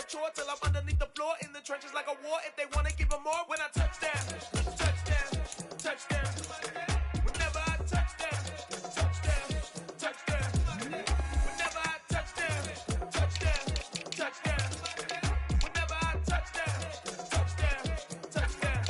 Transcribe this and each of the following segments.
chore till I'm underneath the floor. In the trenches like a war. If they wanna give them more, when I touch down, touchdown, touchdown. Whenever I touch down, touchdown, touchdown. Whenever I touch down, touchdown, touchdown. Whenever I touch down, touchdown, touchdown.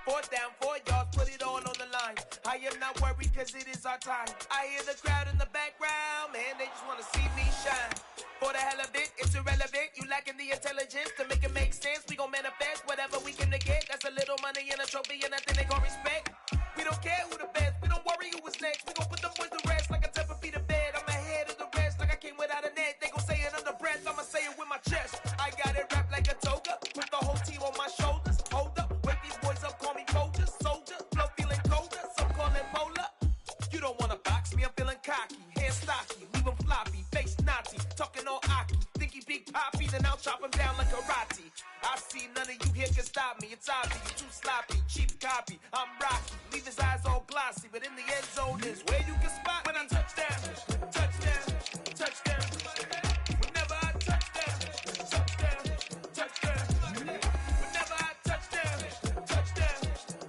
4th down, 4 yards, put it all on the line. I am not worried cause it is our time. I hear the crowd in the background, man, they just wanna see me shine. For the hell of it, it's irrelevant. You lacking the intelligence to make it make sense. We gon' manifest whatever we can get. That's a little money and a trophy and nothing they gon' respect. We don't care who the best, we don't worry who is next. We gon' put them boys to rest like a 10 feet of bed. I'm ahead of the rest like I came without a net. They gon' say it under breath, I'ma say it with my chest. I got it wrapped like a toga, put the whole team on my shoulders. Hold up, wake these boys up, call me Folger, soldier. Flow feeling colder, some call it polar. You don't wanna box me, I'm feeling cocky. Hands stocky, leave him floppy, face naughty. Talking all aki, think he big poppy, then I'll chop him down like karate. I see none of you here can stop me. It's obvious, you too sloppy, cheap copy. I'm rocky, leave his eyes all glossy, but in the end zone is where you can spot when I touch down, touchdown, touchdown. Whenever I touch down, touchdown, touchdown. Whenever I touch down, touchdown,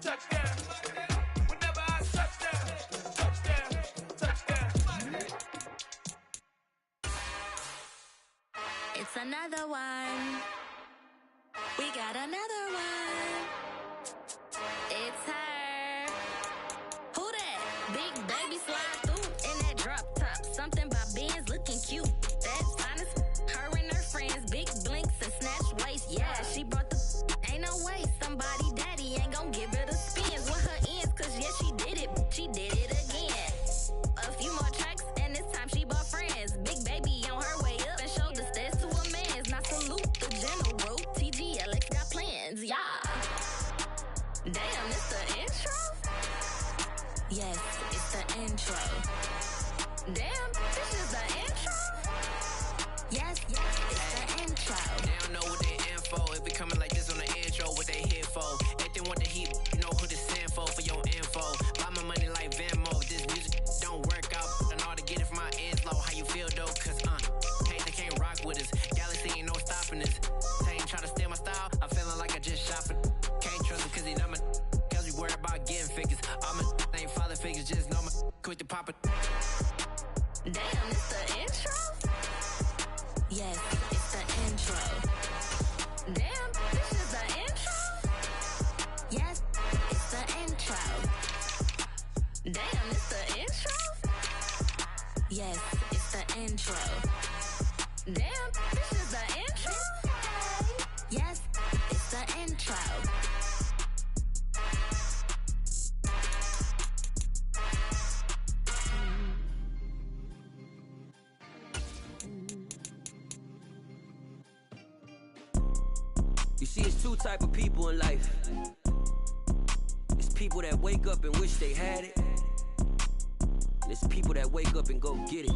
touchdown. Whenever I touch down, touchdown, touchdown. It's another one. We got another one. It's her. Who that? Big baby slide through in that drop top. Something by Benz looking cute. That's honest. Her and her friends, big blinks and snatch waist. Yeah, she brought the. Ain't no way somebody daddy ain't gon' give her the spins with her ends. Cause yeah, she did it. She did it again. A few more tracks and this time she bought friends. Big baby on her way up and showed the stairs to a man's. Now salute the general. TGLX got plans, yeah. Damn, it's the intro? Yes, it's the intro. Damn, this is the intro? Yes, it's the intro. They don't know what they info. It be coming like this on the intro, what they here for. If they want the heat, you know who to send for your info. Buy my money like Venmo. If this music don't work out, and all to get it from my ends low. How you feel though? Cause hey, they can't rock with us. Galaxy ain't no stopping this. They ain't try to steal my style. I'm feeling like I just shopping. Can't trust him cause he done my. Cause we worry about getting figures. All my ain't father figures, just know my quick to pop it. Damn, it's the intro? Yes, it's the intro. Damn, this is the intro? Yes, it's the intro. Damn, it's the intro? Yes, it's the intro. Damn, this is the intro? Yes, it's the intro. You see, it's two type of people in life. It's people that wake up and wish they had it. And it's people that wake up and go get it.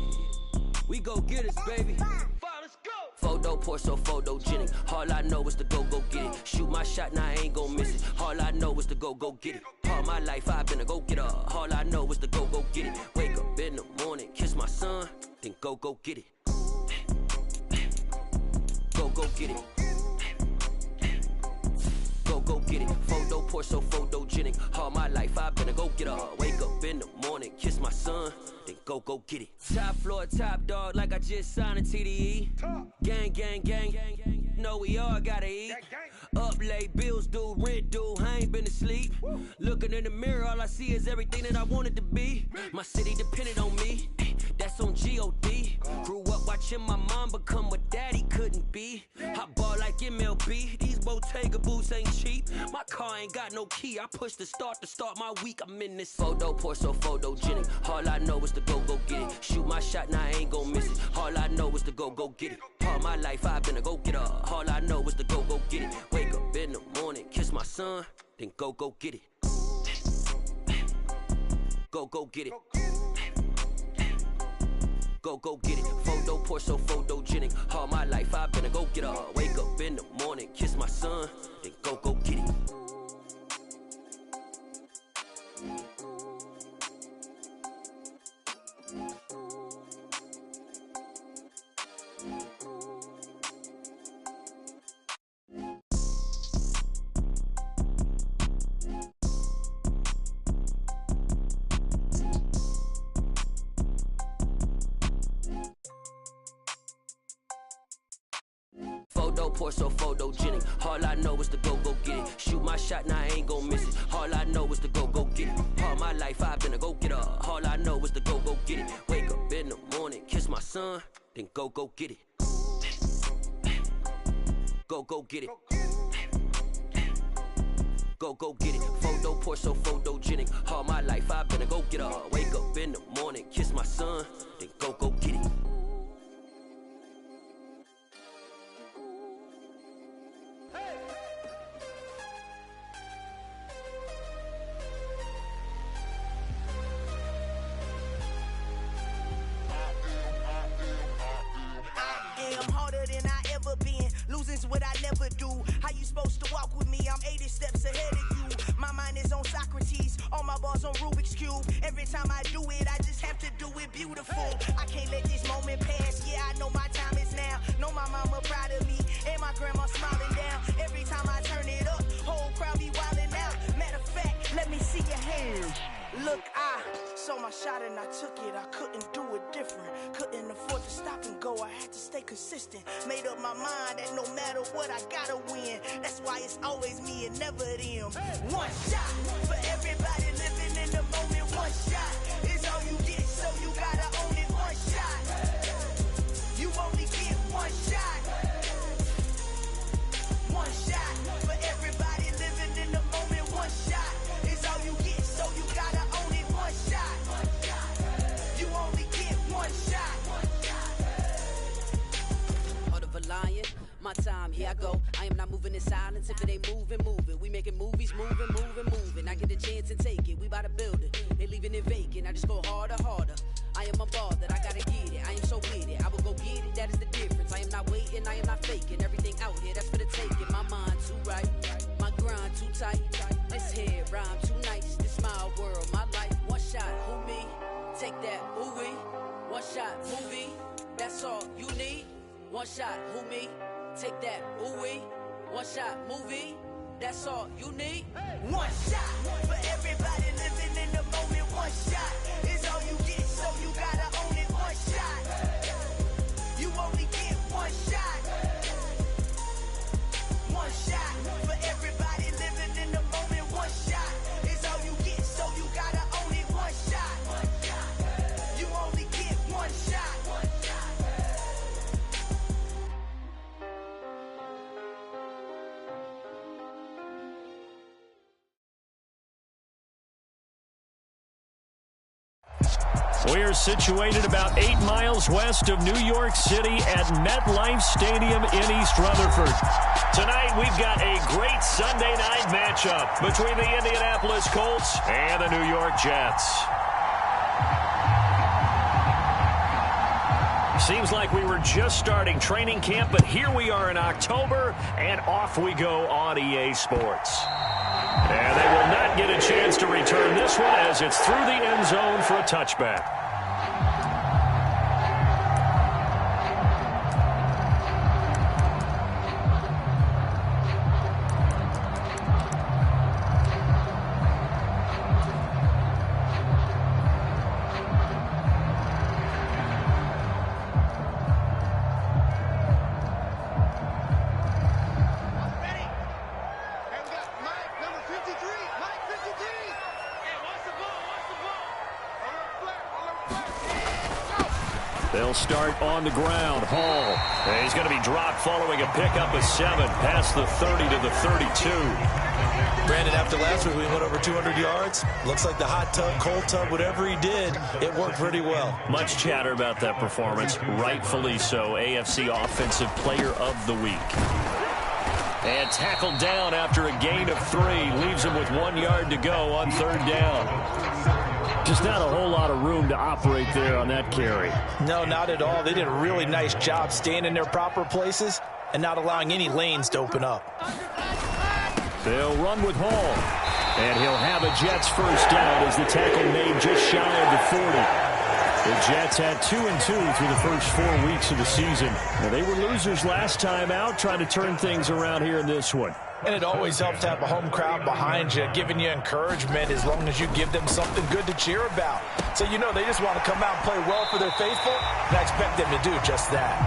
We go get it, baby. Let's go. Photo pour so photogenic. All I know is to go get it. Shoot my shot, now I ain't gon' miss it. All I know is to go get it. All my life I've been a go getter. All I know is to go get it. Wake up in the morning, kiss my son, then go get it. Go get it. Go get it. Photo pour so photogenic. All my life I've been a go getter. Wake up in the morning, kiss my son, then go get it. Top floor, top dog, like I just signed a TDE. Gang, know we all gotta eat. Up late, bills due, rent due, I ain't been asleep. Looking in the mirror, all I see is everything that I wanted to be. My city depended on me, that's on G.O.D. Grew up watching my mom become what daddy couldn't be. I ball like MLB, these Bottega boots ain't cheap. My car ain't got no key, I push the start to start my week. I'm in this photo pour so photogenic. All I know is to go get it. Shoot my shot, now I ain't gon' miss it. All I know is to go get it. All my life I've been a go getter. All I know is to go get it. Wake up in the morning, kiss my son, then go get it. Go get it. Go get it. Photo pour so photogenic. All my life I've been a go getter. Wake up in the morning, kiss my son, then go get it. Photo poor, so photogenic. All I know is to go get it. Shoot my shot, now I ain't gon' miss it. All I know is to go get it. All my life I've been a go-getter. All I know is to go get it. Wake up in the morning, kiss my son, then go get it. Go get it. Go get it. Photo poor, so photogenic. All my life I've been a go-getter. Wake up in the morning, kiss my son, then go get it. Losing's what I never do. How you supposed to walk with me? I'm 80 steps ahead of you. My mind is on Socrates, all my bars on Rubik's Cube. Every time I do it, I just have to do it beautiful. I can't let this moment pass. Yeah, I know my time is now. Know my mama proud of me, and my grandma smiling down. Every time I turn it up, whole crowd be wildin' out. Matter of fact, let me see your hands. Look, I saw my shot and I took it. I couldn't do it different. Couldn't afford to stop and go. I had to stay consistent. Made up my mind that no matter what, I gotta win. That's why it's always me and never them. One shot for everybody living in the moment. One shot is all you get, so you gotta own it. One shot. You only get one shot. One shot for everybody living in the moment. One shot is all you get, so you gotta own it. One shot. You only get one shot. Heart of a lion, my time, here I go. I am not moving in silence. If it ain't moving, moving. We making movies, moving. I get a chance and take it. We bout to build it. They leaving it vacant. I just go harder. I am a ball that I gotta get it. I am so with it. I will go get it. That is the difference. I am not waiting. I am not faking. Everything out here, that's for the taking. My mind too right. My grind too tight. This head rhyme too nice. This my world, my life. One shot, who me? Take that, ooh wee. One shot, movie. That's all you need. One shot, who me? Take that, ooh wee. One shot, movie. That's all you need. One shot for everybody living in the moment. One shot is all you get, so you gotta own it. One shot. You only get one shot. One shot for everybody living in the moment. One shot is all you get, so you gotta own it. One shot. You only get one shot. We're situated about 8 miles west of New York City at MetLife Stadium in East Rutherford. Tonight, we've got a great Sunday night matchup between the Indianapolis Colts and the New York Jets. Seems like we were just starting training camp, but here we are in October, and off we go on EA Sports. And they will not get a chance to return this one as it's through the end zone for a touchback. They'll start on the ground. Hall. And he's going to be dropped following a pickup of 7 past the 30 to the 32. Brandon, after last week, we went over 200 yards. Looks like the hot tub, cold tub, whatever he did, it worked pretty well. Much chatter about that performance. Rightfully so. AFC Offensive Player of the Week. And tackled down after a gain of 3. Leaves him with 1 yard to go on 3rd down. Just not a whole lot of room to operate there on that carry. No, not at all. They did a really nice job staying in their proper places and not allowing any lanes to open up. They'll run with Hall. And he'll have a Jets first down as the tackle made just shy of the 40. The Jets had 2-2 through the first 4 weeks of the season. Now, they were losers last time out, trying to turn things around here in this one. And it always helps to have a home crowd behind you, giving you encouragement as long as you give them something good to cheer about. So, you know, they just want to come out and play well for their faithful, and I expect them to do just that.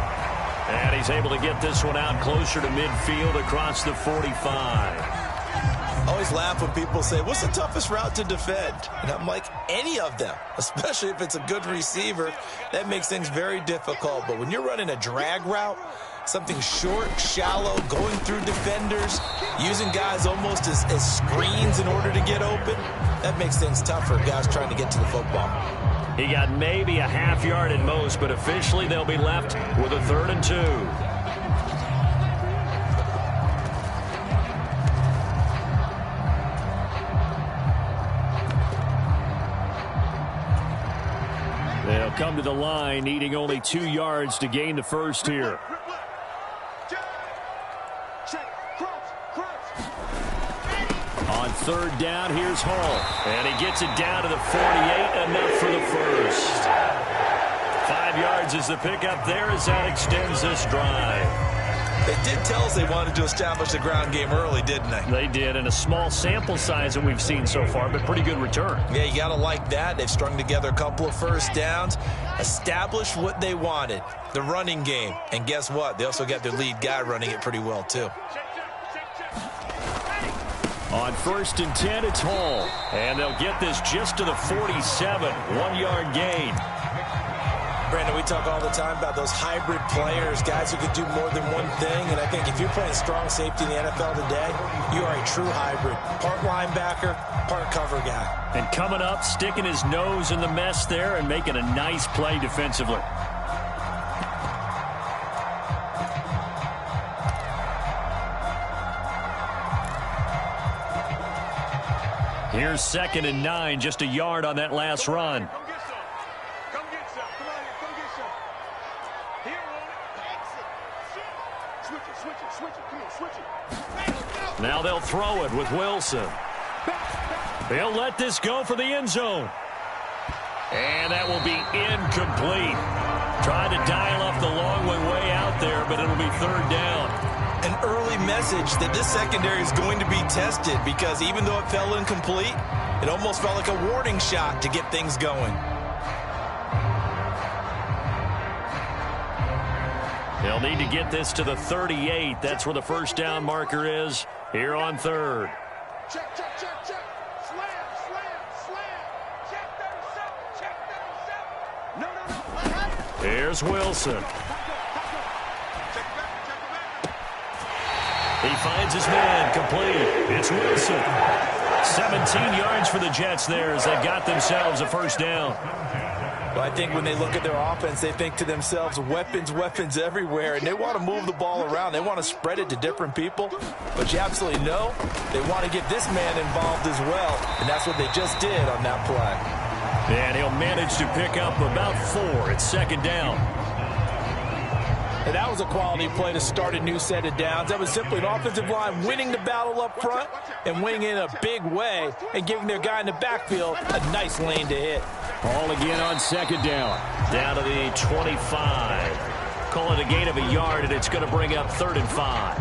And he's able to get this one out closer to midfield across the 45. I always laugh when people say, what's the toughest route to defend? And I'm like, any of them, especially if it's a good receiver. That makes things very difficult. But when you're running a drag route, something short, shallow, going through defenders, using guys almost as screens in order to get open, that makes things tougher, guys trying to get to the football. He got maybe a half yard at most, but officially they'll be left with a 3rd and 2. They'll come to the line, needing only 2 yards to gain the first here. On 3rd down, here's Hall. And he gets it down to the 48, enough for the first. 5 yards is the pickup there as that extends this drive. They did tell us they wanted to establish the ground game early, didn't they? They did, and a small sample size that we've seen so far, but pretty good return. Yeah, you got to like that. They've strung together a couple of first downs, established what they wanted, the running game. And guess what? They also got their lead guy running it pretty well, too. On 1st and 10, it's Hall. And they'll get this just to the 47, 1-yard gain. Brandon, we talk all the time about those hybrid players, guys who could do more than one thing. And I think if you're playing strong safety in the NFL today, you are a true hybrid. Part linebacker, part cover guy. And coming up, sticking his nose in the mess there and making a nice play defensively. Here's 2nd and 9, just a yard on that last run. Now they'll throw it with Wilson. They'll let this go for the end zone. And that will be incomplete. Tried to dial up the long one way out there, but it'll be 3rd down. An early message that this secondary is going to be tested, because even though it fell incomplete, it almost felt like a warning shot to get things going. They'll need to get this to the 38. That's where the first down marker is here on 3rd. Check, check, check, check. Slam, slam, slam. Check 37, check 37. No. Here's Wilson. He finds his man, complete. It's Wilson. 17 yards for the Jets there as they got themselves a first down. Well, I think when they look at their offense, they think to themselves, weapons everywhere, and they want to move the ball around. They want to spread it to different people, but you absolutely know they want to get this man involved as well, and that's what they just did on that play. And he'll manage to pick up about 4. It's 2nd down. And that was a quality play to start a new set of downs. That was simply an offensive line winning the battle up front and winning in a big way and giving their guy in the backfield a nice lane to hit. Ball again on 2nd down. Down to the 25. Call it a gain of a yard, and it's going to bring up 3rd and 5.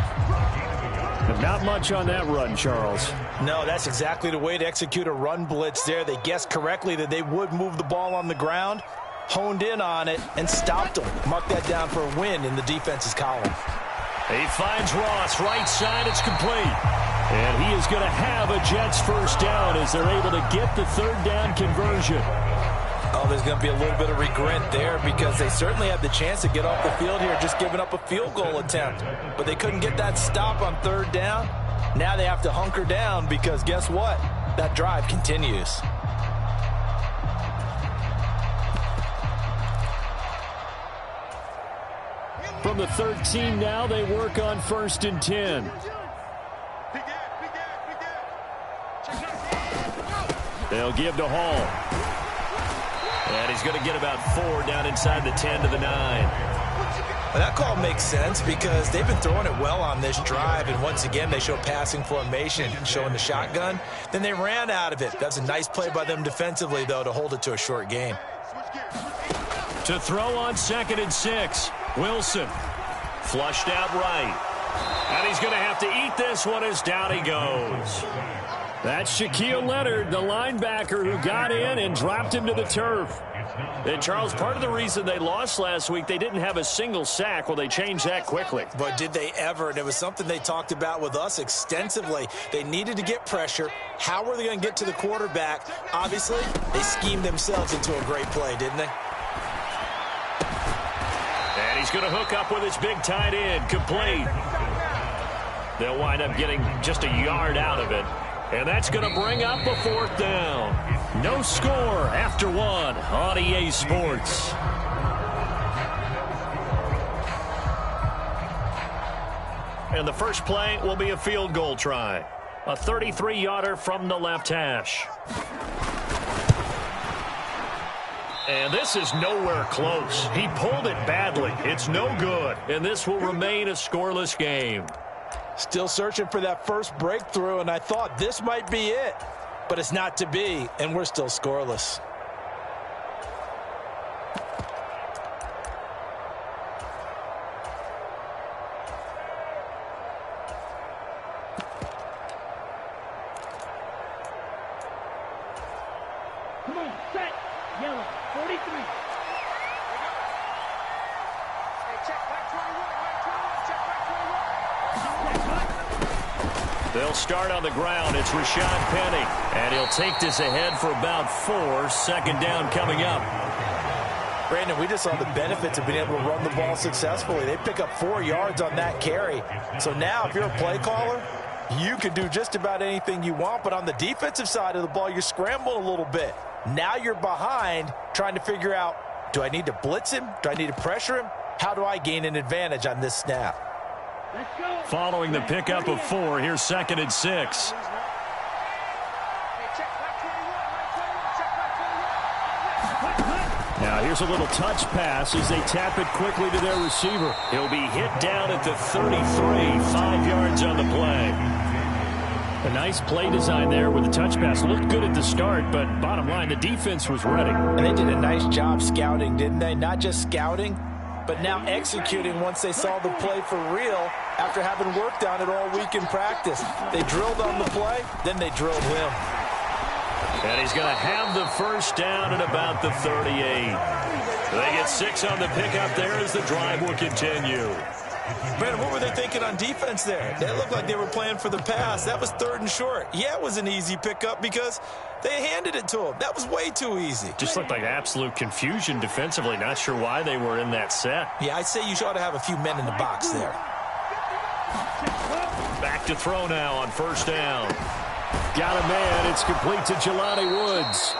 But not much on that run, Charles. No, that's exactly the way to execute a run blitz there. They guessed correctly that they would move the ball on the ground, honed in on it, and stopped them. Mark that down for a win in the defense's column. He finds Ross, right side, it's complete. And he is going to have a Jets first down as they're able to get the 3rd down conversion. Oh, there's going to be a little bit of regret there because they certainly had the chance to get off the field here, just giving up a field goal attempt. But they couldn't get that stop on 3rd down. Now they have to hunker down because guess what? That drive continues. From the 13 now, they work on 1st and 10. They'll give to Hall. And he's going to get about 4 down inside the 10 to the 9. Well, that call makes sense because they've been throwing it well on this drive, and once again they show passing formation, showing the shotgun. Then they ran out of it. That's a nice play by them defensively, though, to hold it to a short game. To throw on 2nd and 6. Wilson flushed out right. And he's going to have to eat this one as down he goes. That's Shaquille Leonard, the linebacker who got in and dropped him to the turf. And, Charles, part of the reason they lost last week, they didn't have a single sack. Well, they changed that quickly. But did they ever? And it was something they talked about with us extensively. They needed to get pressure. How were they going to get to the quarterback? Obviously, they schemed themselves into a great play, didn't they? And he's going to hook up with his big tight end, complete. They'll wind up getting just a yard out of it. And that's going to bring up a 4th down. No score after 1 on EA Sports. And the first play will be a field goal try. A 33-yarder from the left hash. And this is nowhere close. He pulled it badly. It's no good. And this will remain a scoreless game. Still searching for that first breakthrough, and I thought this might be it. But it's not to be, and we're still scoreless. Come on, set, yellow, 43. They'll start on the ground. It's Rashad Penny. And he'll take this ahead for about 4. 2nd down coming up. Brandon, we just saw the benefits of being able to run the ball successfully. They pick up 4 yards on that carry. So now if you're a play caller, you can do just about anything you want. But on the defensive side of the ball, you're scrambling a little bit. Now you're behind trying to figure out, do I need to blitz him? Do I need to pressure him? How do I gain an advantage on this snap? Following the pickup of 4, here's 2nd and 6. Now here's a little touch pass as they tap it quickly to their receiver. He'll be hit down at the 33, 5 yards on the play. A nice play design there with the touch pass. Looked good at the start, but bottom line, the defense was ready. And they did a nice job scouting, didn't they? Not just scouting, but now executing once they saw the play for real after having worked on it all week in practice. They drilled on the play, then they drilled him. And he's going to have the first down at about the 38. They get 6 on the pickup there as the drive will continue. Brandon, what were they thinking on defense there? They looked like they were playing for the pass. That was 3rd and short. Yeah, it was an easy pickup because they handed it to him. That was way too easy. Just looked like absolute confusion defensively. Not sure why they were in that set. Yeah, I'd say you ought to have a few men in the box there. Back to throw now on 1st down. Got a man. It's complete to Jelani Woods.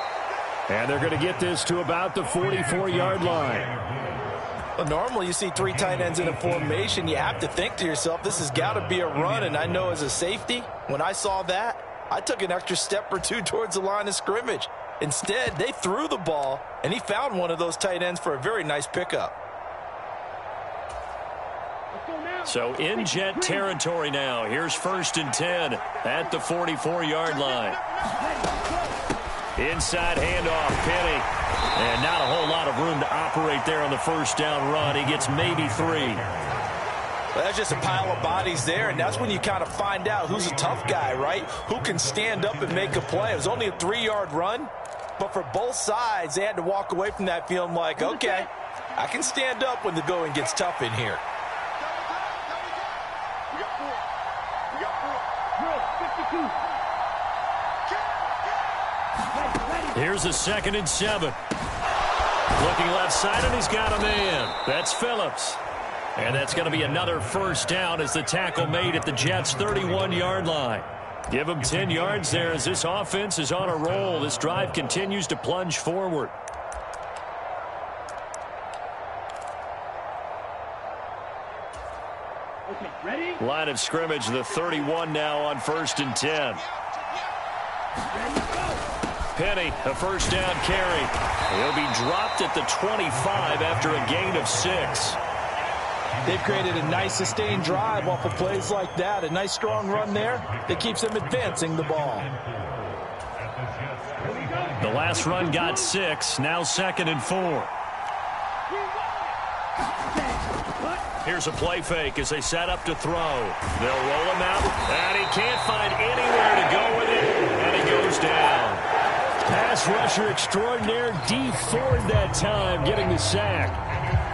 And they're going to get this to about the 44-yard line. Well, normally you see 3 tight ends in a formation. You have to think to yourself, this has got to be a run. And I know as a safety, when I saw that, I took an extra step or 2 towards the line of scrimmage. Instead, they threw the ball, and he found one of those tight ends for a very nice pickup. So in Jet territory now. Here's 1st and 10 at the 44-yard line. Inside handoff, Penny. And not a whole lot of room to operate there on the 1st down run. He gets maybe 3. Well, that's just a pile of bodies there, and that's when you kind of find out who's a tough guy, right? Who can stand up and make a play. It was only a 3-yard run, but for both sides, they had to walk away from that feeling like, okay, I can stand up when the going gets tough in here. Here's a 2nd and 7. Looking left side, and he's got a man. That's Phillips. And that's going to be another 1st down as the tackle made at the Jets' 31-yard line. Give them 10 yards there as this offense is on a roll. This drive continues to plunge forward. Okay, ready? Line of scrimmage, the 31 now on 1st and 10. Penny, a 1st down carry. He'll be dropped at the 25 after a gain of 6. They've created a nice sustained drive off of plays like that. A nice strong run there that keeps them advancing the ball. The last run got 6. Now 2nd and 4. Here's a play fake as they set up to throw. They'll roll him out, and he can't find anywhere to go with it, and he goes down. Pass rusher extraordinaire, D Ford that time, getting the sack.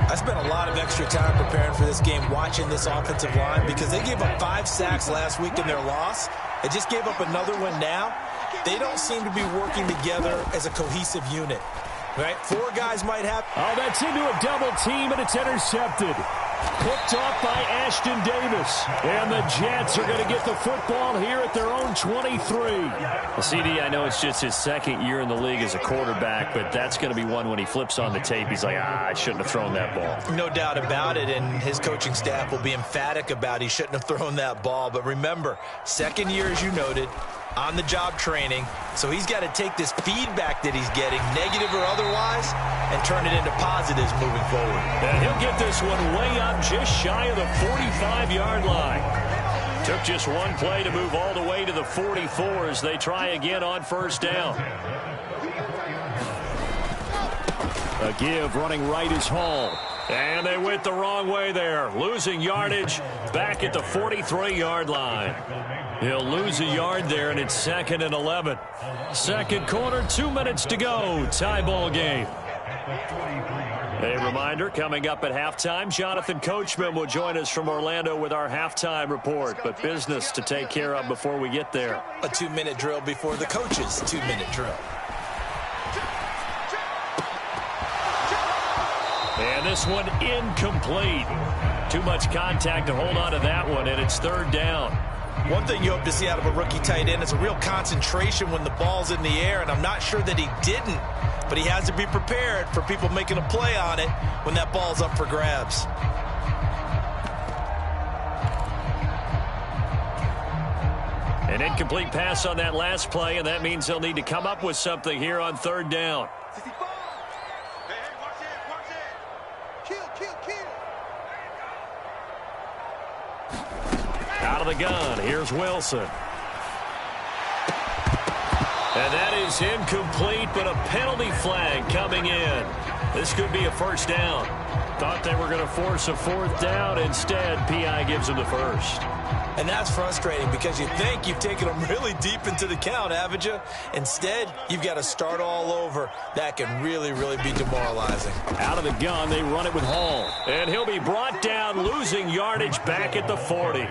I spent a lot of extra time preparing for this game, watching this offensive line, because they gave up 5 sacks last week in their loss. They just gave up another one now. They don't seem to be working together as a cohesive unit. Right? 4 guys might have. Oh, that's into a double team, and it's intercepted. Picked off by Ashton Davis. And the Jets are going to get the football here at their own 23. Well, CD, I know it's just his second year in the league as a quarterback, but that's going to be one when he flips on the tape. He's like, I shouldn't have thrown that ball. No doubt about it, and his coaching staff will be emphatic about he shouldn't have thrown that ball. But remember, second year, as you noted, on-the-job training, so he's got to take this feedback that he's getting, negative or otherwise, and turn it into positives moving forward. And he'll get this one way up just shy of the 45-yard line. Took just one play to move all the way to the 44 as they try again on first down. A give running right is Hall. And they went the wrong way there, losing yardage back at the 43-yard line. He'll lose a yard there, and it's 2nd and 11. Second quarter, 2 minutes to go. Tie ball game. A reminder, coming up at halftime, Jonathan Coachman will join us from Orlando with our halftime report. But business to take care of before we get there. A 2-minute drill before the coach's 2-minute drill. And this one incomplete. Too much contact to hold on to that one, and it's 3rd down. One thing you hope to see out of a rookie tight end is a real concentration when the ball's in the air, and I'm not sure that he didn't, but he has to be prepared for people making a play on it when that ball's up for grabs. An incomplete pass on that last play, and that means they'll need to come up with something here on 3rd down. Out of the gun, here's Wilson. And that is incomplete, but a penalty flag coming in. This could be a first down. Thought they were going to force a 4th down. Instead, P.I. gives them the first. And that's frustrating because you think you've taken them really deep into the count, haven't you? Instead, you've got to start all over. That can really, really be demoralizing. Out of the gun, they run it with Hall. And he'll be brought down, losing yardage back at the 40.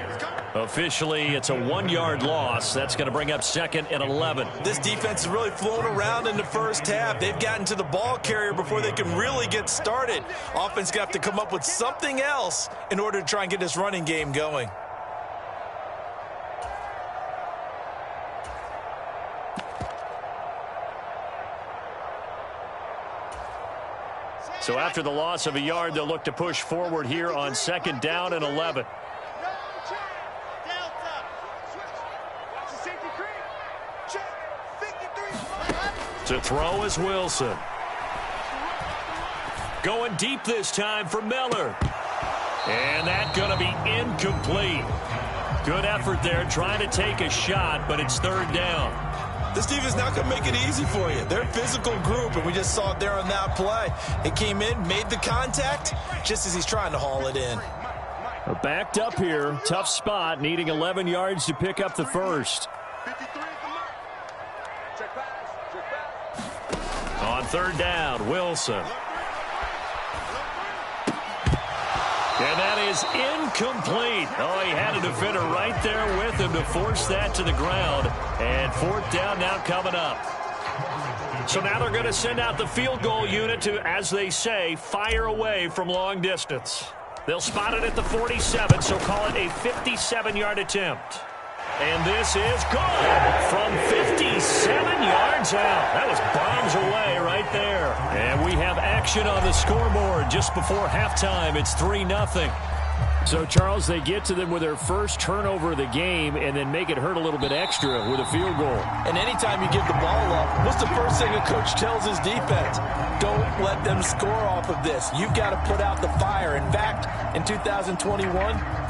Officially, it's a 1-yard loss. That's going to bring up 2nd and 11. This defense is really flown around in the first half. They've gotten to the ball carrier before they can really get started. Offense going to have to come up with something else in order to try and get this running game going. So after the loss of a yard, they'll look to push forward here on 2nd down and 11. To throw is Wilson. Going deep this time for Miller. And that's going to be incomplete. Good effort there trying to take a shot, but it's 3rd down. This defense is not going to make it easy for you. They're a physical group, and we just saw it there on that play. It came in, made the contact, just as he's trying to haul it in. Backed up here, tough spot, needing 11 yards to pick up the first. On 3rd down, Wilson. And that is incomplete. Oh, he had a defender right there with him to force that to the ground. And 4th down now coming up. So now they're going to send out the field goal unit to, as they say, fire away from long distance. They'll spot it at the 47, so call it a 57-yard attempt. And this is good from 57 yards out. That was bombs away right there. And we have action on the scoreboard just before halftime. It's 3-0. So, Charles, they get to them with their first turnover of the game and then make it hurt a little bit extra with a field goal. And anytime you give the ball up, what's the first thing a coach tells his defense? Don't let them score off of this. You've got to put out the fire. In fact, in 2021,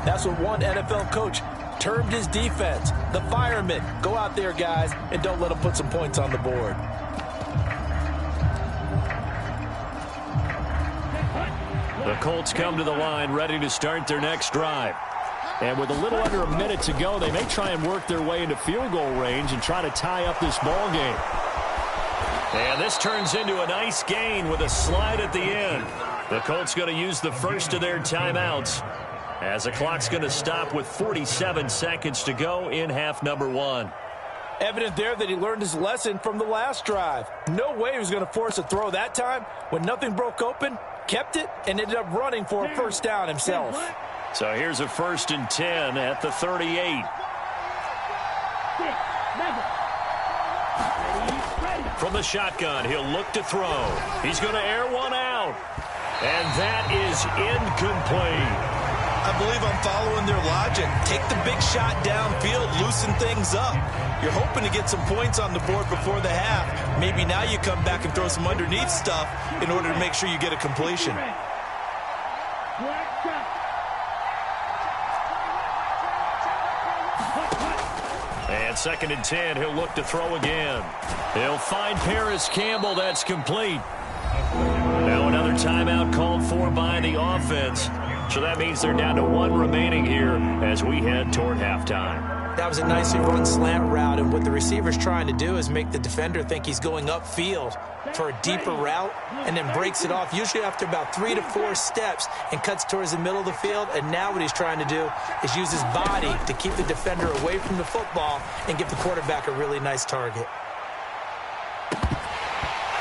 that's what one NFL coach termed his defense, the firemen. Go out there, guys, and don't let them put some points on the board. The Colts come to the line ready to start their next drive. And with a little under a minute to go, they may try and work their way into field goal range and try to tie up this ball game. And this turns into a nice gain with a slide at the end. The Colts going to use the first of their timeouts as the clock's going to stop with 47 seconds to go in half number 1. Evident there that he learned his lesson from the last drive. No way he was going to force a throw that time. When nothing broke open, kept it, and ended up running for a first down himself. So here's a 1st and 10 at the 38. From the shotgun, he'll look to throw. He's going to air one out. And that is incomplete. I believe I'm following their logic. Take the big shot downfield, loosen things up. You're hoping to get some points on the board before the half. Maybe now you come back and throw some underneath stuff in order to make sure you get a completion. And 2nd and 10, he'll look to throw again. He'll find Paris Campbell. That's complete. Now another timeout called for by the offense. So that means they're down to 1 remaining here as we head toward halftime. That was a nicely run slant route, and what the receiver's trying to do is make the defender think he's going upfield for a deeper route and then breaks it off, usually after about 3 to 4 steps, and cuts towards the middle of the field. And now what he's trying to do is use his body to keep the defender away from the football and give the quarterback a really nice target.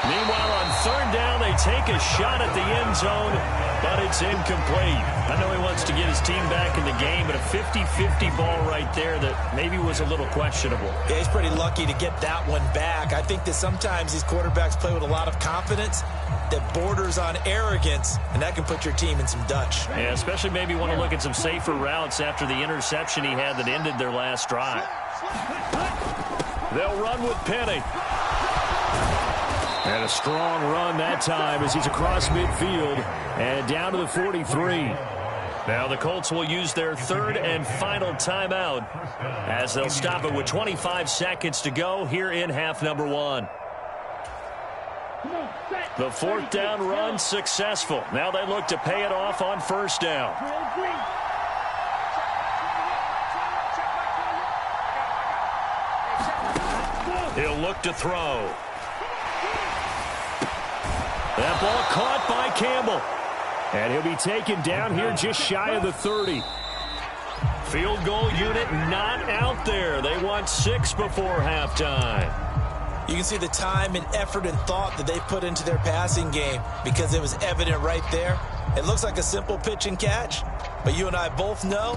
Meanwhile, on 3rd down, they take a shot at the end zone, but it's incomplete. I know he wants to get his team back in the game, but a 50-50 ball right there that maybe was a little questionable. Yeah, he's pretty lucky to get that one back. I think that sometimes these quarterbacks play with a lot of confidence that borders on arrogance, and that can put your team in some Dutch. Yeah, especially maybe want to look at some safer routes after the interception he had that ended their last drive. They'll run with Penny. And a strong run that time as he's across midfield and down to the 43. Now the Colts will use their 3rd and final timeout as they'll stop it with 25 seconds to go here in half number 1. The 4th down run successful. Now they look to pay it off on 1st down. He'll look to throw. That ball caught by Campbell. And he'll be taken down here just shy of the 30. Field goal unit not out there. They want 6 before halftime. You can see the time and effort and thought that they put into their passing game because it was evident right there. It looks like a simple pitch and catch, but you and I both know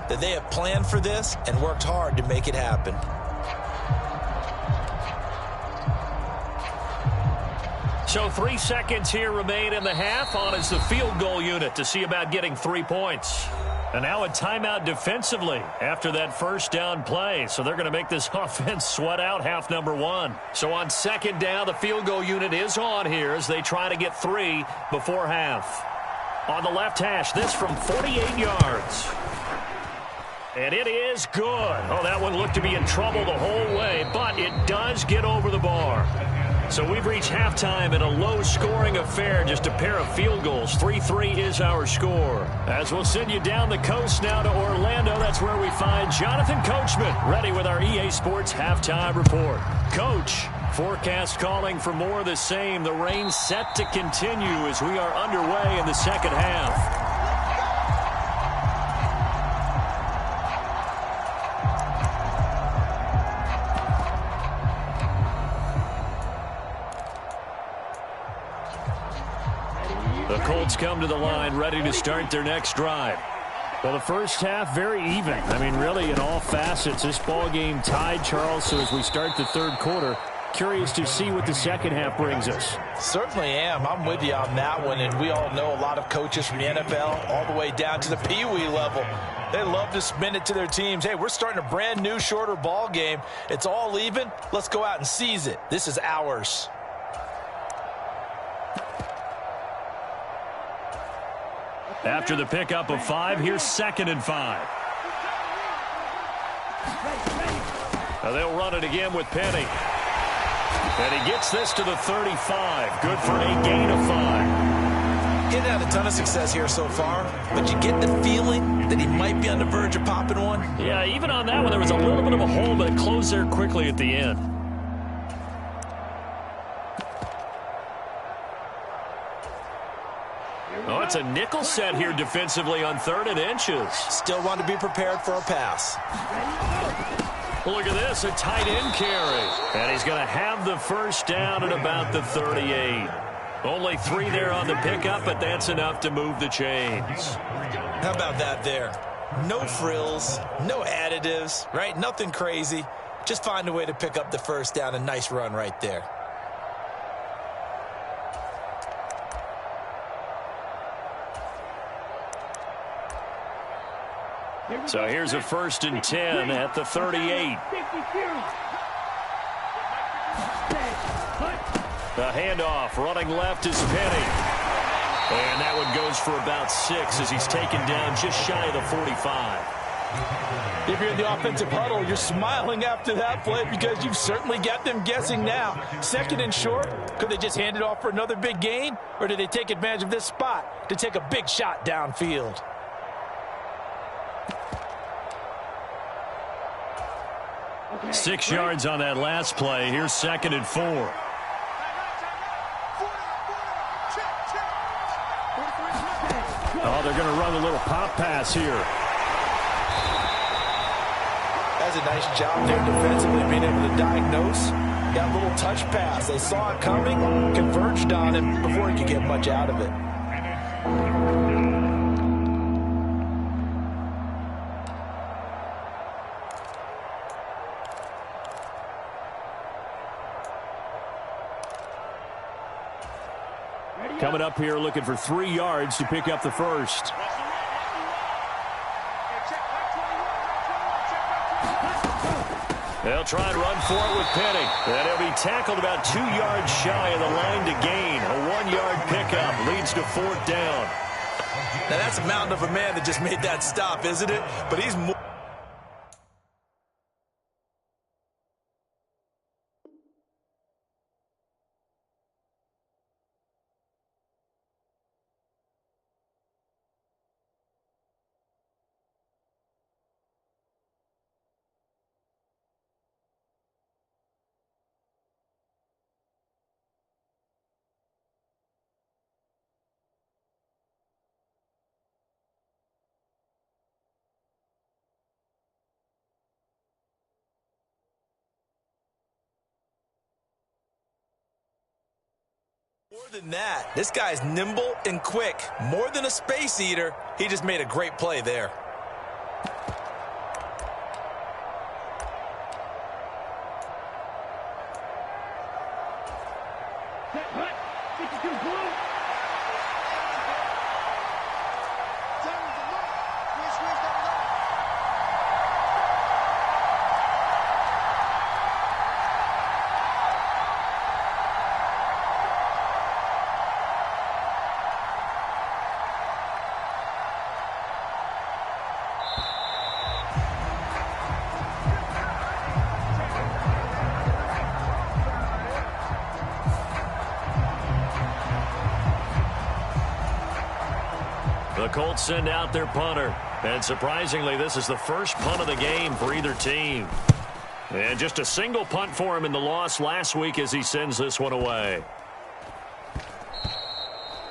that they have planned for this and worked hard to make it happen. So 3 seconds here remain in the half. On is the field goal unit to see about getting 3 points. And now a timeout defensively after that 1st down play. So they're going to make this offense sweat out half number 1. So on 2nd down, the field goal unit is on here as they try to get 3 before half. On the left hash, this from 48 yards. And it is good. Oh, that one looked to be in trouble the whole way, but it does get over the bar. So we've reached halftime in a low-scoring affair, just a pair of field goals. 3-3 is our score. As we'll send you down the coast now to Orlando, that's where we find Jonathan Coachman, ready with our EA Sports Halftime Report. Coach, forecast calling for more of the same. The rain set to continue as we are underway in the 2nd half. The Colts come to the line ready to start their next drive. Well, the first half, very even. I mean, really, in all facets, this ball game tied, Charles. So as we start the 3rd quarter, curious to see what the 2nd half brings us. Certainly am. I'm with you on that one. And we all know a lot of coaches from the NFL all the way down to the Pee-wee level. They love to spin it to their teams. Hey, we're starting a brand new, shorter ball game. It's all even. Let's go out and seize it. This is ours. After the pickup of 5, here's 2nd and 5. Now they'll run it again with Penny. And he gets this to the 35. Good for a gain of 5. He hasn't had a ton of success here so far, but you get the feeling that he might be on the verge of popping one. Yeah, even on that one, there was a little bit of a hole, but it closed there quickly at the end. Oh, it's a nickel set here defensively on 3rd and inches. Still want to be prepared for a pass. Look at this, a tight end carry. And he's going to have the first down at about the 38. Only 3 there on the pickup, but that's enough to move the chains. How about that there? No frills, no additives, right? Nothing crazy. Just find a way to pick up the first down. A nice run right there. So here's a 1st and 10 at the 38. The handoff, running left is Penny. And that one goes for about 6 as he's taken down just shy of the 45. If you're in the offensive huddle, you're smiling after that play because you've certainly got them guessing now. 2nd and short, could they just hand it off for another big gain? Or do they take advantage of this spot to take a big shot downfield? Okay, 6 yards on that last play. Here's 2nd and 4. Oh, they're going to run a little pop pass here. That's a nice job there defensively, being able to diagnose that little touch pass. They saw it coming, converged on him before he could get much out of it. Coming up here looking for 3 yards to pick up the first. They'll try and run for it with Penny. And he'll be tackled about 2 yards shy of the line to gain. A 1-yard pickup leads to 4th down. Now that's a mountain of a man that just made that stop, isn't it? But he's more... More than that, this guy's nimble and quick. More than a space eater, he just made a great play there. The Colts send out their punter. And surprisingly, this is the first punt of the game for either team. And just a single punt for him in the loss last week as he sends this one away.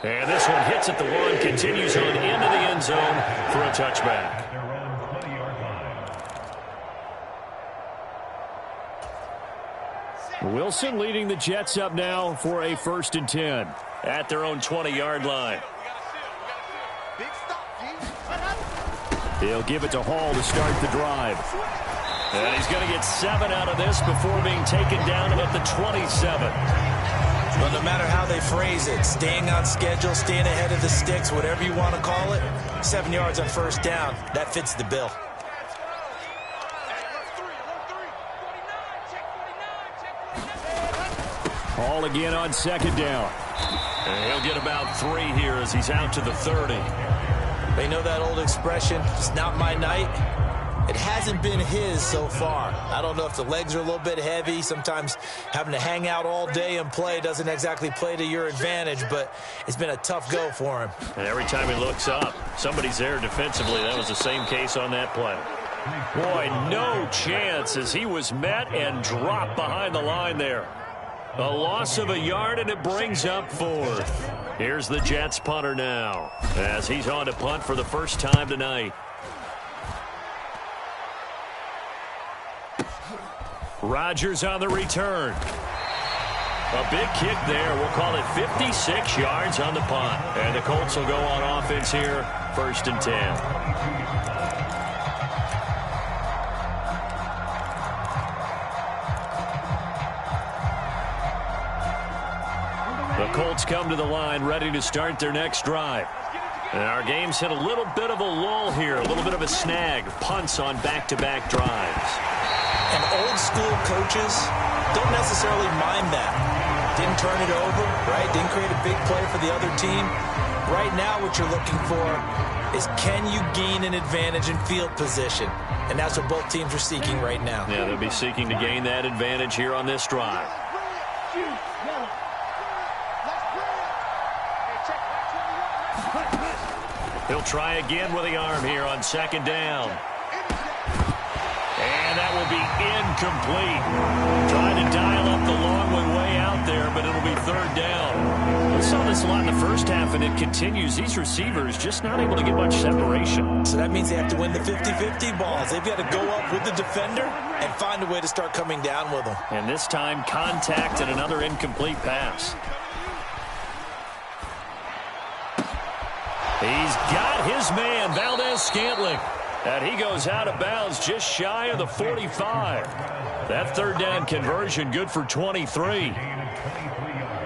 And this one hits at the 1, continues on into the end zone for a touchback. Wilson leading the Jets up now for a 1st and 10 at their own 20-yard line. He'll give it to Hall to start the drive. And he's going to get 7 out of this before being taken down about the 27. But no matter how they phrase it, staying on schedule, staying ahead of the sticks, whatever you want to call it, 7 yards on 1st down, that fits the bill. Hall again on 2nd down. And he'll get about 3 here as he's out to the 30. They know that old expression, it's not my night. It hasn't been his so far. I don't know if the legs are a little bit heavy. Sometimes having to hang out all day and play doesn't exactly play to your advantage, but it's been a tough go for him. And every time he looks up, somebody's there defensively. That was the same case on that play. Boy, no chance as he was met and dropped behind the line there. A loss of a yard, and it brings up 4th. Here's the Jets punter now, as he's on to punt for the first time tonight. Rodgers on the return. A big kick there. We'll call it 56 yards on the punt. And the Colts will go on offense here, 1st and 10. The Colts come to the line ready to start their next drive. And our game's hit a little bit of a lull here, a little bit of a snag. Punts on back-to-back drives. And old school coaches don't necessarily mind that. Didn't turn it over, right? Didn't create a big play for the other team. Right now what you're looking for is, can you gain an advantage in field position? And that's what both teams are seeking right now. Yeah, they'll be seeking to gain that advantage here on this drive. He'll try again with the arm here on 2nd down. And that will be incomplete. Trying to dial up the long way out there, but it'll be 3rd down. We saw this a lot in the first half, and it continues. These receivers just not able to get much separation. So that means they have to win the 50-50 balls. They've got to go up with the defender and find a way to start coming down with them. And this time, contact and another incomplete pass. He's got his man, Valdez-Scantling. And he goes out of bounds just shy of the 45. That 3rd down conversion good for 23.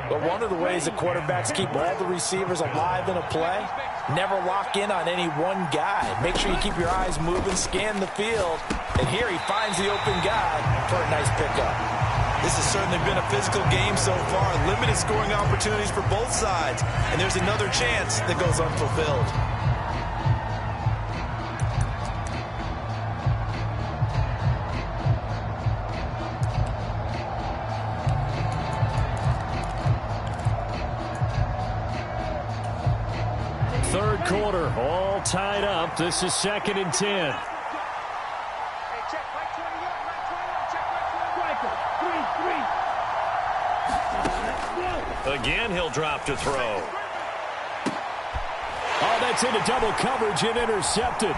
But one of the ways the quarterbacks keep all the receivers alive in a play, never lock in on any one guy. Make sure you keep your eyes moving, scan the field. And here he finds the open guy for a nice pickup. This has certainly been a physical game so far. Limited scoring opportunities for both sides. And there's another chance that goes unfulfilled. Third quarter, all tied up. This is 2nd and 10. Again, he'll drop to throw. Oh, that's into double coverage and intercepted.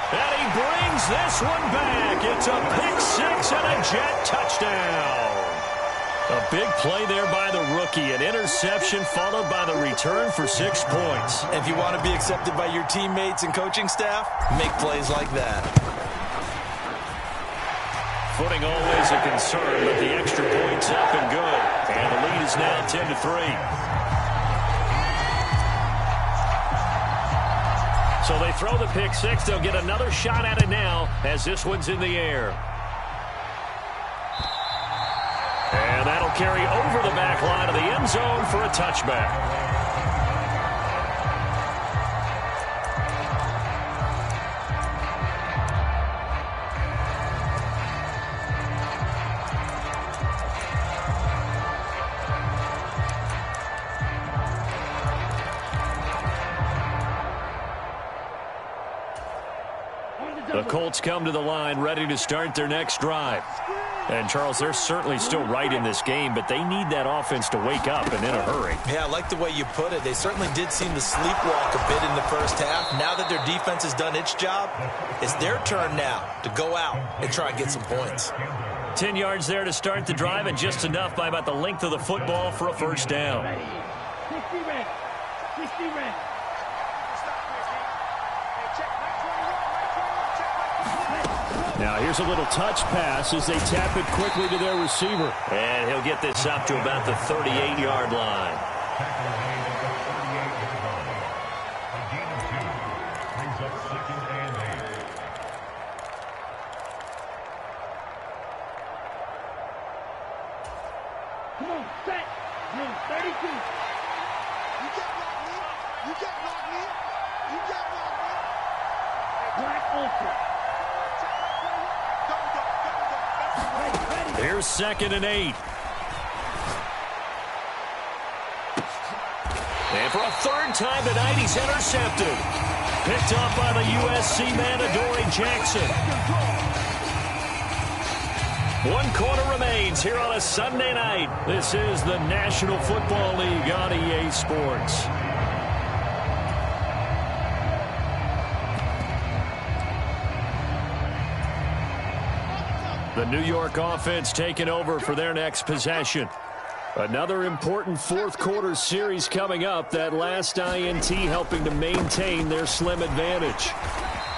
And he brings this one back. It's a pick 6 and a Jet touchdown. A big play there by the rookie. An interception followed by the return for 6 points. If you want to be accepted by your teammates and coaching staff, make plays like that. Footing always a concern, but the extra point's up and good. And the lead is now 10-3. So they throw the pick 6. They'll get another shot at it now as this one's in the air. And that'll carry over the back line of the end zone for a touchback. The Colts come to the line ready to start their next drive. And, Charles, they're certainly still right in this game, but they need that offense to wake up and in a hurry. Yeah, I like the way you put it. They certainly did seem to sleepwalk a bit in the first half. Now that their defense has done its job, it's their turn now to go out and try and get some points. 10 yards there to start the drive, and just enough by about the length of the football for a first down. 60 red. 60 red. Now here's a little touch pass as they tap it quickly to their receiver. And he'll get this up to about the 38-yard line. Come on, set. Run 32. You get locked in. You get locked in. You get locked in. Black ultra. Here's 2nd and 8. And for a third time tonight, he's intercepted. Picked up by the USC man, Adoree Jackson. 1 quarter remains here on a Sunday night. This is the National Football League on EA Sports. The New York offense taking over for their next possession. Another important fourth quarter series coming up. That last INT helping to maintain their slim advantage.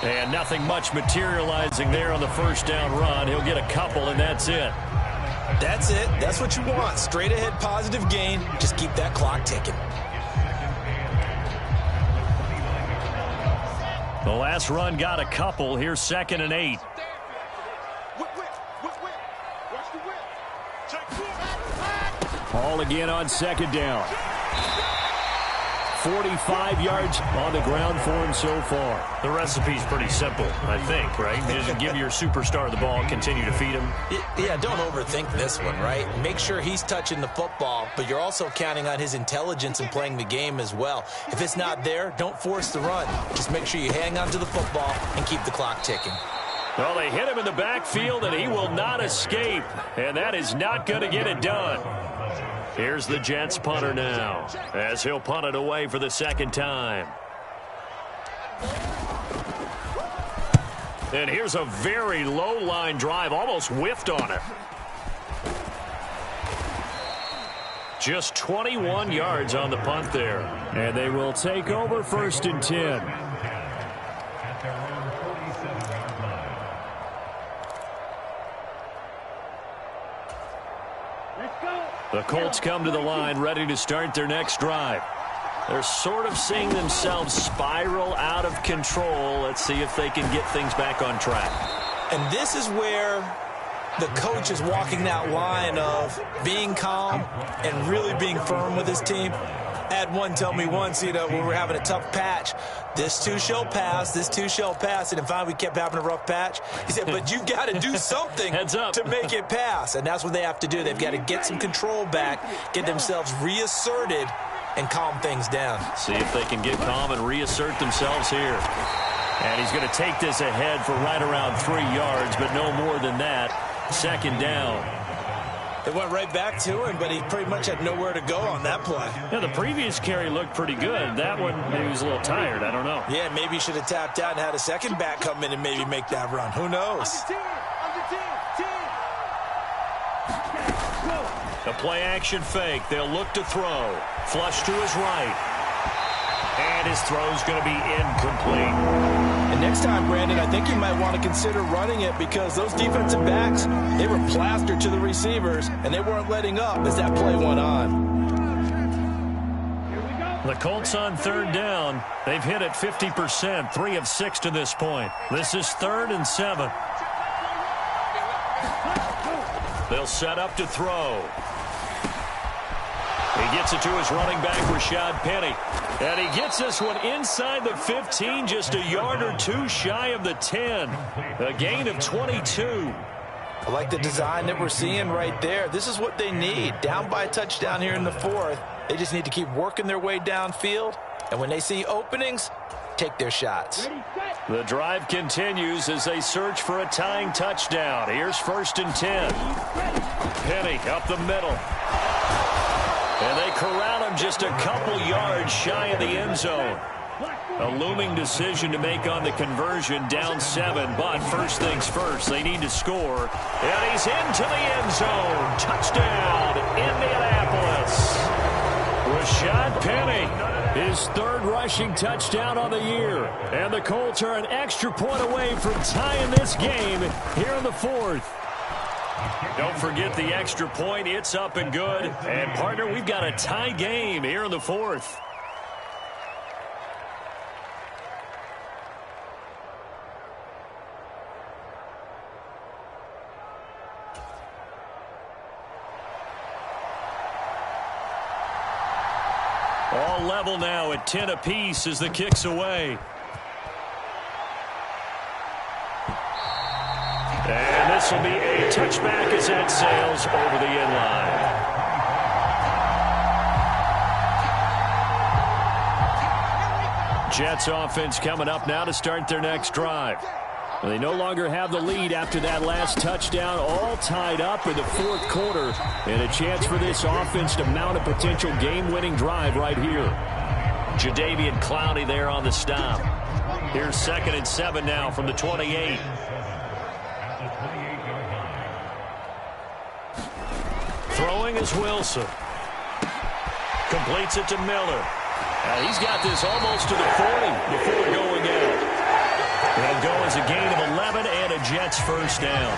And nothing much materializing there on the first down run. He'll get a couple, and that's it. That's it. That's what you want. Straight ahead positive gain. Just keep that clock ticking. The last run got a couple. Here's 2nd and 8. Ball again on 2nd down. 45 yards on the ground for him so far. The recipe's pretty simple, I think, right? Just give your superstar the ball, continue to feed him. Yeah, don't overthink this one, right? Make sure he's touching the football, but you're also counting on his intelligence and playing the game as well. If it's not there, don't force the run. Just make sure you hang on to the football and keep the clock ticking. Well, they hit him in the backfield, and he will not escape. And that is not going to get it done. Here's the Jets punter now, as he'll punt it away for the 2nd time. And here's a very low-line drive, almost whiffed on it. Just 21 yards on the punt there. And they will take over 1st and 10. The Colts come to the line ready to start their next drive. They're sort of seeing themselves spiral out of control. Let's see if they can get things back on track. And this is where the coach is walking that line of being calm and really being firm with his team. I had one tell me once, when we were having a tough patch, this too shall pass, this too shall pass. And finally we kept having a rough patch. He said, but you've got to do something to make it pass. And that's what they have to do. They've got to get some control back, get themselves reasserted, and calm things down. See if they can get calm and reassert themselves here. And he's going to take this ahead for right around 3 yards, but no more than that. 2nd down. It went right back to him, but he pretty much had nowhere to go on that play. Yeah, the previous carry looked pretty good. That one, he was a little tired. I don't know. Yeah, maybe he should have tapped out and had a second back come in and maybe make that run. Who knows? The play-action fake. They'll look to throw. Flush to his right. And his throw's going to be incomplete. And next time, Brandon, I think you might want to consider running it because those defensive backs, they were plastered to the receivers, and they weren't letting up as that play went on. The Colts on 3rd down. They've hit it 50%, 3 of 6 to this point. This is 3rd and 7. They'll set up to throw. He gets it to his running back, Rashad Penny. And he gets this one inside the 15, just a yard or two shy of the 10. A gain of 22. I like the design that we're seeing right there. This is what they need. Down by a touchdown here in the 4th. They just need to keep working their way downfield. And when they see openings, take their shots. The drive continues as they search for a tying touchdown. Here's 1st and 10. Penny up the middle. And they corral him just a couple yards shy of the end zone. A looming decision to make on the conversion, down 7. But first things first, they need to score. And he's into the end zone. Touchdown, Indianapolis. Rashad Penny, his 3rd rushing touchdown on the year. And the Colts are an extra point away from tying this game here in the 4th. Don't forget the extra point. It's up and good. And, partner, we've got a tie game here in the 4th. All level now at 10 apiece as the kick's away. And this will be a touchback as that sails over the end line. Jets offense coming up now to start their next drive. They no longer have the lead after that last touchdown, all tied up in the fourth quarter, and a chance for this offense to mount a potential game-winning drive right here. Jadeveon Clowney there on the stop. Here's 2nd and 7 now from the 28. Throwing is Wilson. Completes it to Miller. He's got this almost to the 40 before going out. It'll go as a gain of 11 and a Jets first down.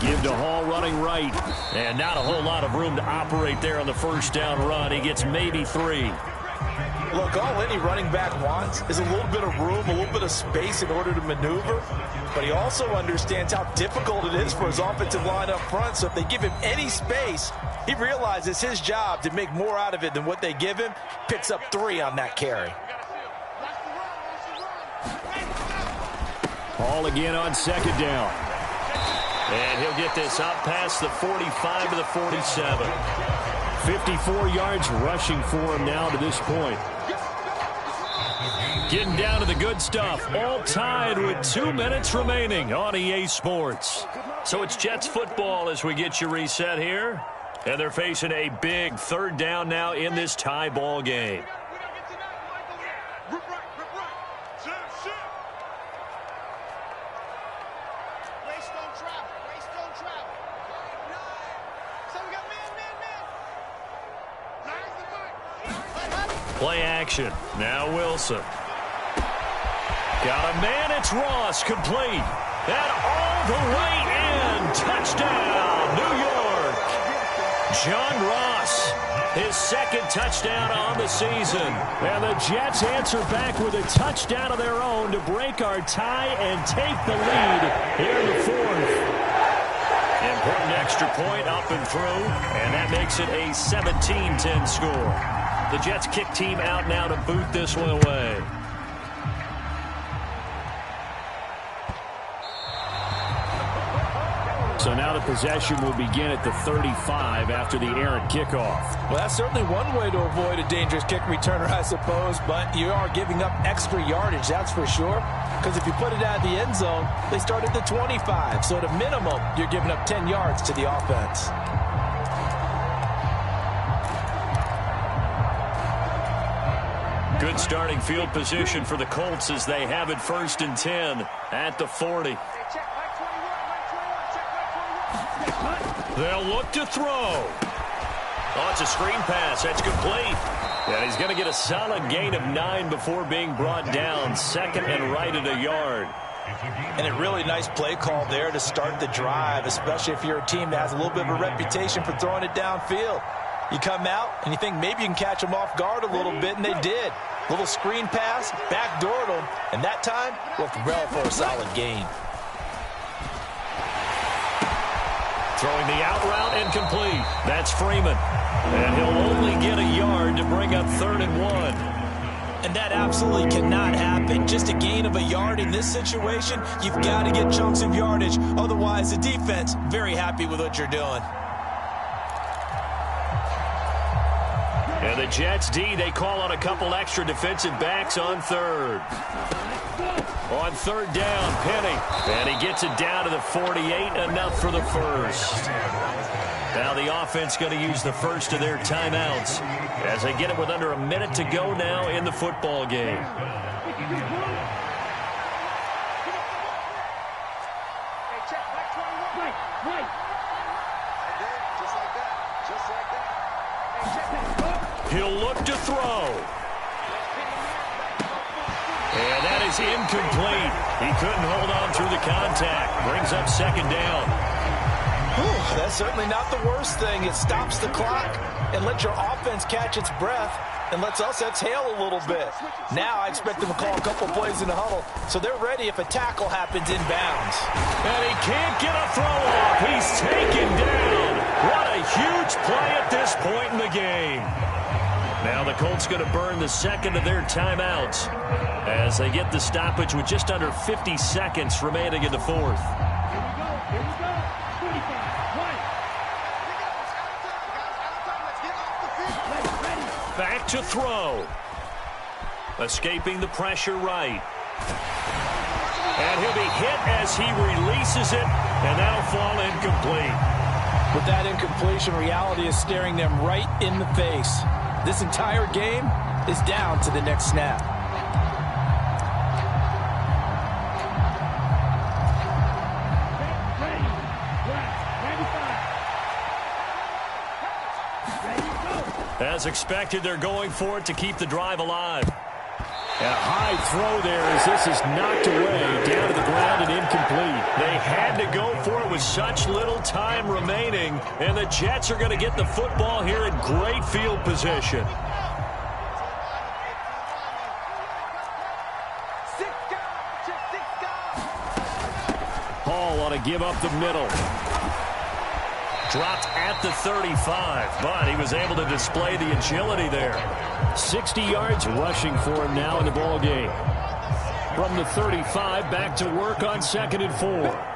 Give to Hall running right. And not a whole lot of room to operate there on the first down run. He gets maybe 3. Look, all any running back wants is a little bit of room, a little bit of space in order to maneuver. But he also understands how difficult it is for his offensive line up front. So if they give him any space, he realizes his job to make more out of it than what they give him. Picks up 3 on that carry. Hall again on 2nd down. And he'll get this out past the 45 to the 47. 54 yards rushing for him now to this point. Getting down to the good stuff. All tied with 2 minutes remaining on EA Sports. So it's Jets football as we get you reset here. And they're facing a big 3rd down now in this tie ball game. Play action. Now Wilson. Got a man. It's Ross. Complete. And all the way in. Touchdown, New York. John Ross. His 2nd touchdown on the season. And the Jets answer back with a touchdown of their own to break our tie and take the lead here in the 4th. Important extra point up and through. And that makes it a 17-10 score. The Jets kick team out now to boot this one away. So now the possession will begin at the 35 after the errant kickoff. Well, that's certainly one way to avoid a dangerous kick returner, I suppose, but you are giving up extra yardage, that's for sure. Because if you put it out of the end zone, they start at the 25. So at a minimum, you're giving up 10 yards to the offense. Good starting field position for the Colts as they have it 1st and 10 at the 40. They'll look to throw. Oh, it's a screen pass. That's complete. And he's going to get a solid gain of 9 before being brought down. 2nd and right at a yard. And a really nice play call there to start the drive, especially if you're a team that has a little bit of a reputation for throwing it downfield. You come out and you think maybe you can catch them off guard a little bit, and they did. Little screen pass, backdoored them, and that time looked well for a solid gain. Throwing the out route incomplete. That's Freeman. And he'll only get a yard to bring up 3rd and 1. And that absolutely cannot happen. Just a gain of a yard in this situation, you've got to get chunks of yardage. Otherwise, the defense, very happy with what you're doing. And the Jets D, they call on a couple extra defensive backs on 3rd. On 3rd down, Penny. And he gets it down to the 48, enough for the first. Now the offense going to use the first of their timeouts as they get it with under a minute to go now in the football game. He'll look to throw. And that is incomplete. He couldn't hold on through the contact. Brings up 2nd down. Whew, that's certainly not the worst thing. It stops the clock and lets your offense catch its breath and lets us exhale a little bit. Now I expect them to call a couple plays in the huddle so they're ready if a tackle happens inbounds. And he can't get a throw off. He's taken down. What a huge play at this point in the game. Now the Colts going to burn the 2nd of their timeouts as they get the stoppage with just under 50 seconds remaining in the 4th. back to throw. Escaping the pressure right. And he'll be hit as he releases it, and that'll fall incomplete. With that incompletion, reality is staring them right in the face. This entire game is down to the next snap. As expected, they're going for it to keep the drive alive. And a high throw there as this is knocked away, down to the ground and incomplete. They had to go for it with such little time remaining, and the Jets are going to get the football here in great field position. Hall ought to give up the middle. Dropped at the 35, but he was able to display the agility there. 60 yards rushing for him now in the ball game. From the 35, back to work on 2nd and 4.